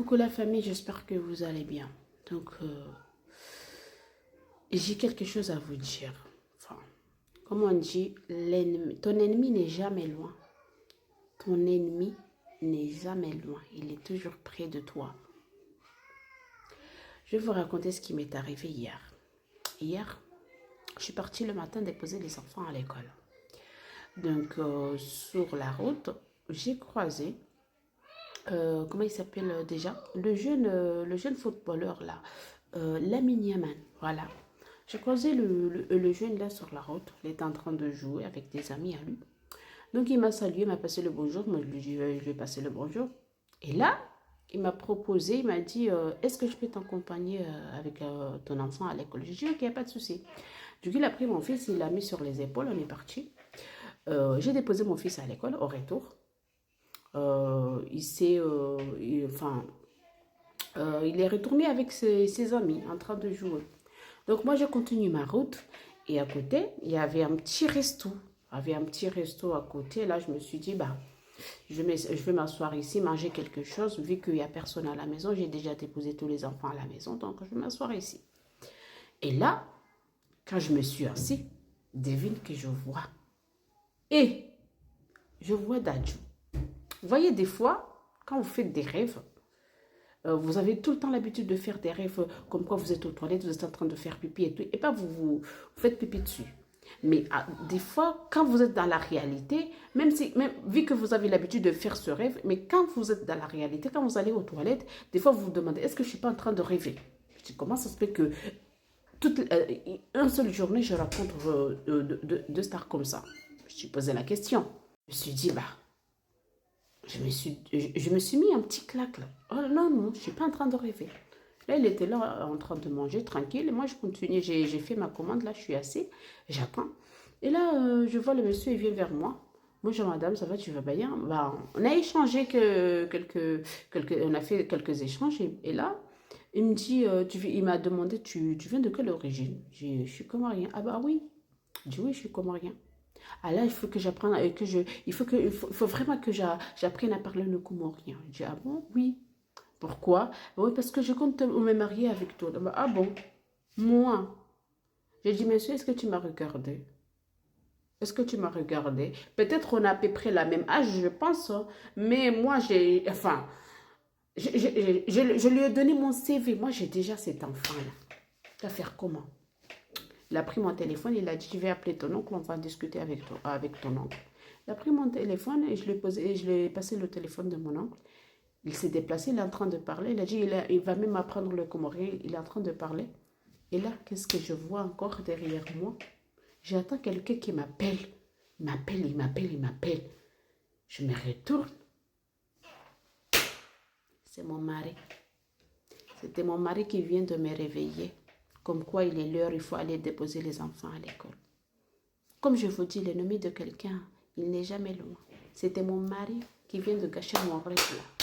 Coucou la famille, j'espère que vous allez bien. Donc, j'ai quelque chose à vous dire. Enfin, comme on dit, ton ennemi n'est jamais loin. Ton ennemi n'est jamais loin. Il est toujours près de toi. Je vais vous raconter ce qui m'est arrivé hier. Hier, je suis partie le matin déposer les enfants à l'école. Donc, sur la route, j'ai croisé comment il s'appelle déjà le jeune footballeur là, Lamine Yamal, voilà. J'ai croisé le jeune là sur la route, il était en train de jouer avec des amis à lui. Donc il m'a salué, il m'a passé le bonjour, moi je lui ai dit, je lui ai passé le bonjour. Et là, il m'a proposé, il m'a dit, est-ce que je peux t'accompagner avec ton enfant à l'école? J'ai dit, ok, il n'y a pas de souci. Du coup, il a pris mon fils, il l'a mis sur les épaules, on est parti. J'ai déposé mon fils à l'école au retour. Il s'est, il est retourné avec ses amis en train de jouer. Donc moi, je continue ma route et à côté, il y avait un petit resto. Il y avait un petit resto à côté. Là, je me suis dit, bah, je vais m'asseoir ici, manger quelque chose. Vu qu'il n'y a personne à la maison, j'ai déjà déposé tous les enfants à la maison, donc je vais m'asseoir ici. Et là, quand je me suis assis, devine que je vois. Et je vois Dadju. Vous voyez, des fois, quand vous faites des rêves, vous avez tout le temps l'habitude de faire des rêves comme quoi vous êtes aux toilettes, vous êtes en train de faire pipi et tout, et pas vous faites pipi dessus. Mais des fois, quand vous êtes dans la réalité, même vu que vous avez l'habitude de faire ce rêve, mais quand vous êtes dans la réalité, quand vous allez aux toilettes, des fois vous vous demandez, est-ce que je ne suis pas en train de rêver? Je dis, comment ça se fait que une seule journée, je rencontre deux stars comme ça? Je me suis posé la question. Je me suis dit, bah, je me suis mis un petit claque là. Oh non, non, je ne suis pas en train de rêver. Là, il était là en train de manger tranquille. Et moi, je continue. J'ai fait ma commande. Là, je suis assise. J'attends. Et là, je vois le monsieur, il vient vers moi. Bonjour madame, ça va, tu vas bien? Bah, on a échangé on a fait quelques échanges. Et là, il me dit, il m'a demandé, tu viens de quelle origine? Je suis comorien. Ah bah oui. Je dis oui, je suis comorien. Ah là, il faut que j'apprenne, il faut vraiment que j'apprenne à parler le comorien. Je dis, ah bon, oui. Pourquoi? Oui, parce que je compte me marier avec toi. Ah bon? Moi? J'ai dit, monsieur, est-ce que tu m'as regardé? Est-ce que tu m'as regardé? Peut-être on a à peu près la même âge, je pense, hein. Mais moi, je lui ai donné mon CV. Moi, j'ai déjà cet enfant-là. Tu vas faire comment? Il a pris mon téléphone, il a dit, je vais appeler ton oncle, on va discuter avec ton oncle. Il a pris mon téléphone et je lui ai passé le téléphone de mon oncle. Il s'est déplacé, il est en train de parler. Il a dit, il va même apprendre le comorien, il est en train de parler. Et là, qu'est-ce que je vois encore derrière moi? J'attends quelqu'un qui m'appelle. Il m'appelle, il m'appelle, il m'appelle. Je me retourne. C'est mon mari. C'était mon mari qui vient de me réveiller. Comme quoi il est l'heure, il faut aller déposer les enfants à l'école. Comme je vous dis, l'ennemi de quelqu'un, il n'est jamais loin. C'était mon mari qui vient de gâcher mon rêve là.